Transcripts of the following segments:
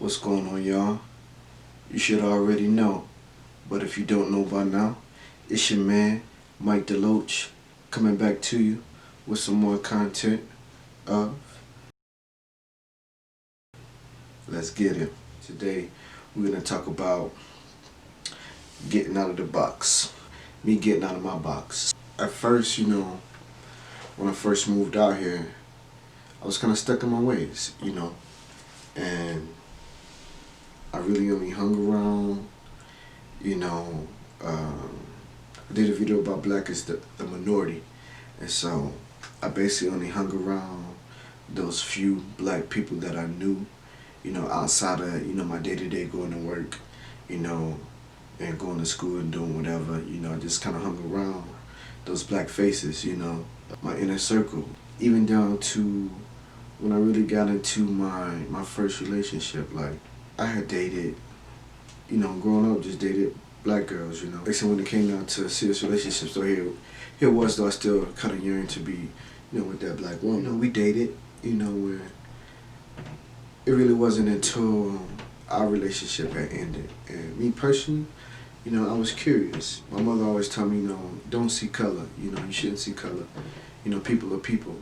What's going on, y'all? You should already know, but if you don't know by now, it's your man, Mike Deloach, coming back to you with some more content of Let's Get It. Today, we're going to talk about getting out of the box. Me getting out of my box. At first, when I first moved out here, I was kind of stuck in my ways, and I really only hung around, you know, I did a video about black as the minority, and so I basically only hung around those few black people that I knew, outside of, my day-to-day going to work, and going to school and doing whatever, I just kind of hung around those black faces, my inner circle. Even down to when I really got into my first relationship, like, I had dated, growing up, just dated black girls, Like, so when it came down to serious relationships, so here was, though I still kind of yearned to be, with that black woman. We dated, where it really wasn't until our relationship had ended. And me personally, I was curious. My mother always told me, don't see color, you shouldn't see color. People are people.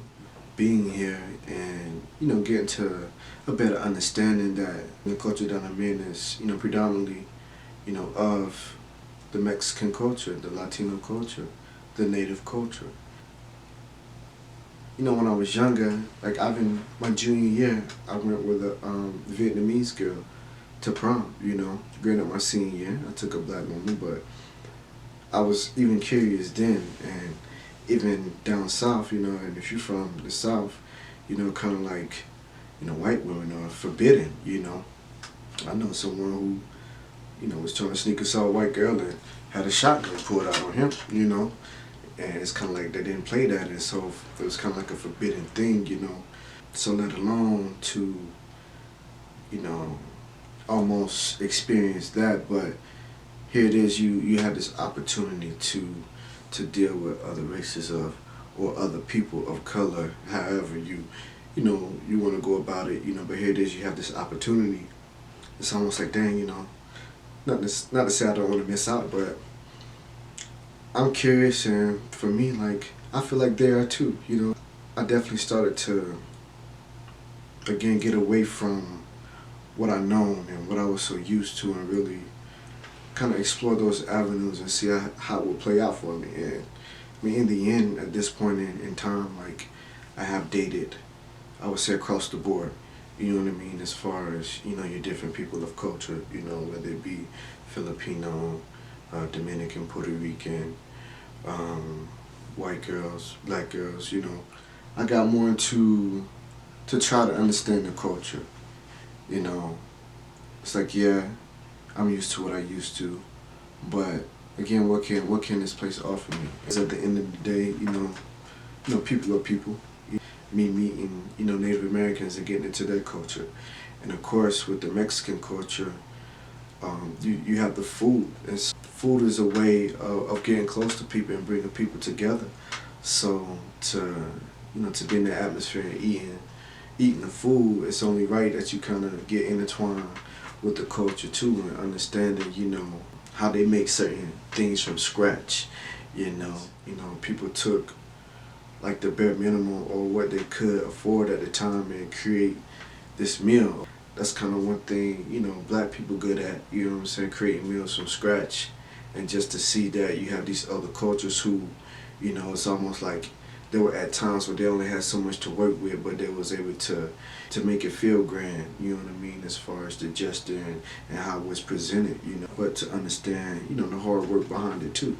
Being here and, getting to a better understanding that the culture that I'm in is, predominantly, of the Mexican culture, the Latino culture, the Native culture. When I was younger, like my junior year, I went with a Vietnamese girl to prom, Granted, my senior year, I took a black woman, but I was even curious then, and even down south, and if you're from the south, kind of like, white women are forbidden, I know someone who, was trying to sneak assault a white girl and had a shotgun pulled out on him, and it's kind of like they didn't play that, and so it was kind of like a forbidden thing, so let alone to, almost experience that, but here it is, you have this opportunity to deal with other races or other people of color, however you want to go about it, but here it is, you have this opportunity. It's almost like, dang, not to say I don't want to miss out, but I'm curious, and for me, like, I feel like they are too, I definitely started to, again, get away from what I known and what I was so used to, and really kind of explore those avenues and see how it would play out for me. And I mean, in the end, at this point in time, like, I have dated, I would say, across the board, you know what I mean, as far as, your different people of culture, whether it be Filipino, Dominican, Puerto Rican, white girls, black girls, I got more into to try to understand the culture, It's like, yeah, I'm used to what I used to, but again, what can this place offer me? Because at the end of the day, people are people. Me meeting, Native Americans and getting into their culture, and of course with the Mexican culture, you have the food. And food is a way of getting close to people and bringing people together. So to be in the atmosphere and eating the food, it's only right that you kind of get intertwined with the culture too, and understanding, how they make certain things from scratch. People took like the bare minimum or what they could afford at the time and create this meal. That's kind of one thing, black people good at, creating meals from scratch. And just to see that you have these other cultures who, it's almost like there were at times where they only had so much to work with, but they was able to make it feel grand, you know what I mean, as far as the gesture and how it was presented, but to understand, the hard work behind it too.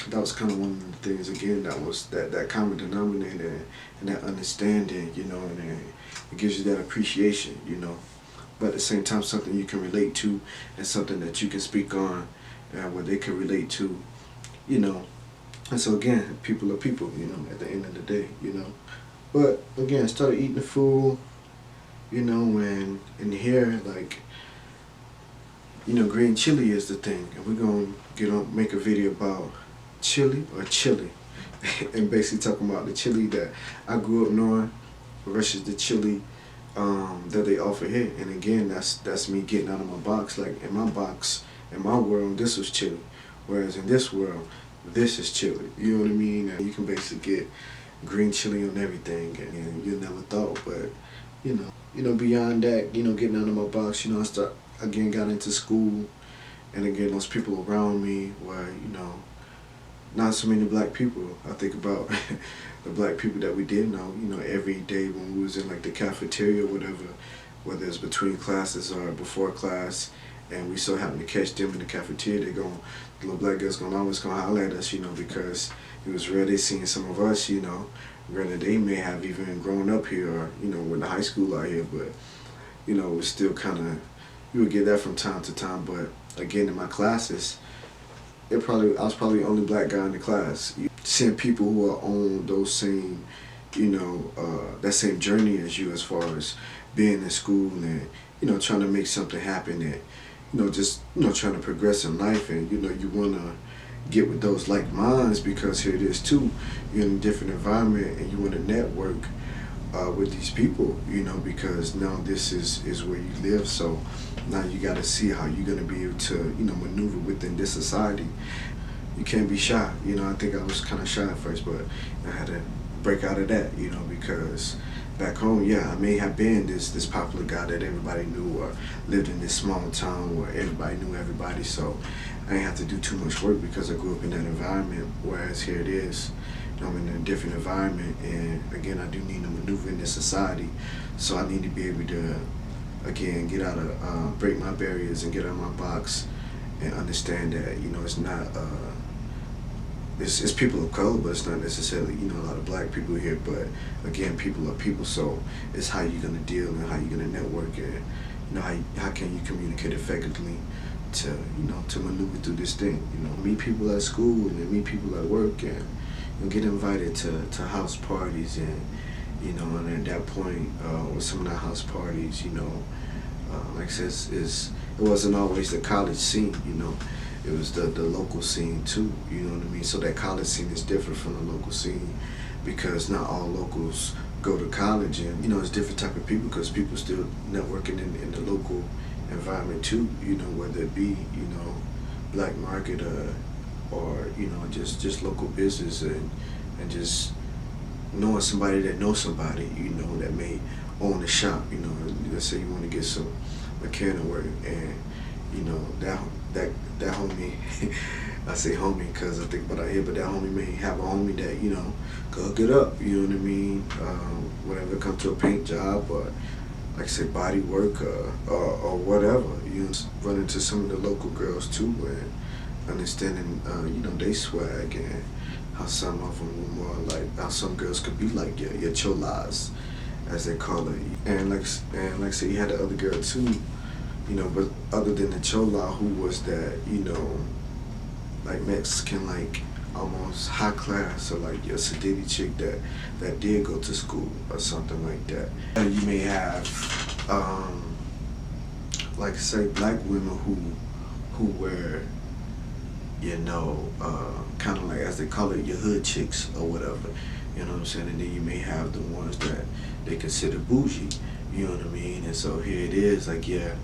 That was kind of one of the things, again, that was that common denominator and that understanding, and it gives you that appreciation, but at the same time something you can relate to and something that you can speak on, where they can relate to, and so again, people are people, at the end of the day, But again, I started eating the food, and here, like, green chili is the thing, and we're gonna make a video about chili or chili, and basically talking about the chili that I grew up knowing versus the chili that they offer here. And again, that's me getting out of my box. Like in my box, in my world, this was chili, whereas in this world, this is chili. You know what I mean? And you can basically get green chili on everything, and you never thought. But beyond that, getting out of my box, I start again got into school, and again those people around me were not so many black people. I think about the black people that we did know, every day when we was in like the cafeteria or whatever, whether it's between classes or before class, and we so happen to catch them in the cafeteria, the little black girls always gonna holler at us, because it was rare they seen some of us, granted they may have even grown up here or, went to high school out here, but, it was still kind of, you would get that from time to time. But again, in my classes, I was probably the only black guy in the class. Seeing people who are on those same, that same journey as you as far as being in school and, trying to make something happen and, just, trying to progress in life and, you want to get with those like minds because here it is too. You're in a different environment and you want to network with these people, because now this is where you live. So now you got to see how you're going to be able to, maneuver within this society. You can't be shy. I think I was kind of shy at first, but I had to break out of that, because back home, yeah, I may have been this popular guy that everybody knew or lived in this small town where everybody knew everybody. So I didn't have to do too much work because I grew up in that environment, whereas here it is. I'm in a different environment, and again, I do need to maneuver in this society. So I need to be able to, again, get out of, break my barriers and get out of my box and understand that, it's not, it's people of color, but it's not necessarily, a lot of black people here, but again, people are people, so it's how you're gonna deal and how you're gonna network and, how can you communicate effectively to, to maneuver through this thing, meet people at school and then meet people at work and, get invited to house parties and, and at that point, with some of the house parties, like I said, it wasn't always the college scene, it was the local scene too, you know what I mean? So that college scene is different from the local scene because not all locals go to college and, it's different type of people because people still networking in the local environment too, whether it be, black market or just local business and just knowing somebody that knows somebody, that may own a shop, let's say you want to get some mechanic work and, that homie, I say homie because I think about it here, but that homie may have a homie that, go hook it up, you know what I mean? Whenever it comes to a paint job or like I say body work or whatever, run into some of the local girls too and understanding, they swag and how some of them were more like, how some girls could be like your cholas, as they call it. And like I said, you had the other girl too, but other than the chola who was that, like Mexican, like almost high class or like your sedity chick that did go to school or something like that. And you may have, like say black women who wear, kind of like, as they call it, your hood chicks or whatever, you know what I'm saying? And then you may have the ones that they consider bougie, you know what I mean? And so here it is, like, yeah,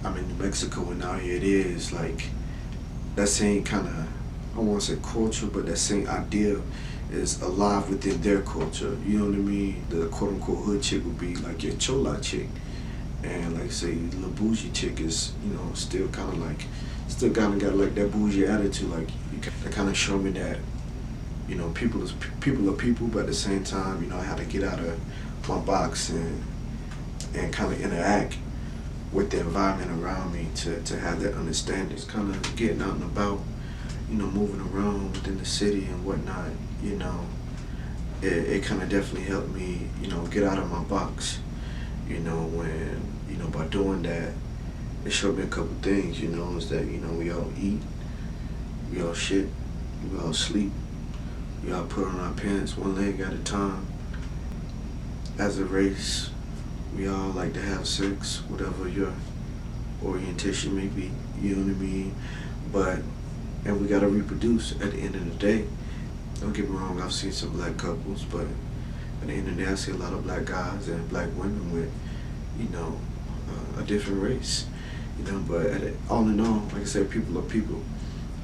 I'm in New Mexico and now here it is, like, that same kind of, I don't want to say culture, but that same idea is alive within their culture, you know what I mean? The quote-unquote hood chick would be like your chola chick. And like say, the bougie chick is, still kind of like, still kind of got like that bougie attitude, like they kind of show me that, people are people, but at the same time, I had to get out of my box and kind of interact with the environment around me to have that understanding. It's kind of getting out and about, moving around within the city and whatnot, it kind of definitely helped me, get out of my box, when, by doing that, it showed me a couple things, is that, we all eat, we all shit, we all sleep, we all put on our pants one leg at a time. As a race, we all like to have sex, whatever your orientation may be, you know what I mean? And we gotta reproduce at the end of the day. Don't get me wrong, I've seen some black couples, but at the end of the day, I see a lot of black guys and black women with, you know, a different race. You know, but all in all, like I said, people are people.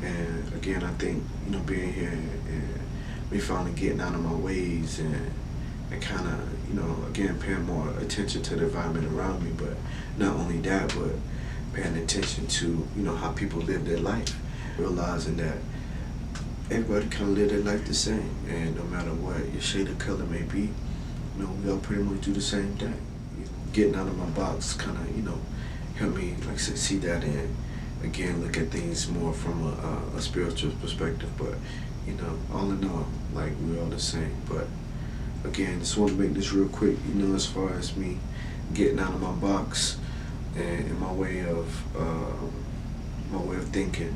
And again, I think, you know, being here and me finally getting out of my ways and kind of, you know, again, paying more attention to the environment around me. But not only that, but paying attention to, you know, how people live their life. Realizing that everybody kind of live their life the same. And no matter what your shade of color may be, you know, we all pretty much do the same thing. You know, getting out of my box kind of, you know, help me, like I said, see that and again look at things more from a spiritual perspective. But you know, all in all, like we're all the same. But again, just want to make this real quick. You know, as far as me getting out of my box and my way of thinking.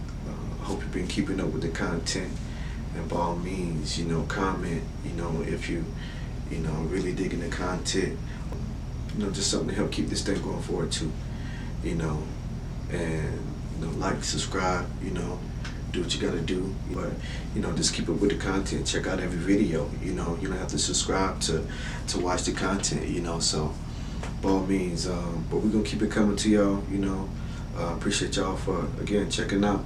I hope you've been keeping up with the content. And by all means, you know, comment. You know, if you know, really digging the content. You know, just something to help keep this thing going forward too. You know, and you know, like, subscribe, you know, do what you gotta do. But you know, just keep up with the content. Check out every video. You know, you don't have to subscribe to watch the content. You know, so by all means, but we're gonna keep it coming to y'all. You know, appreciate y'all for again checking out.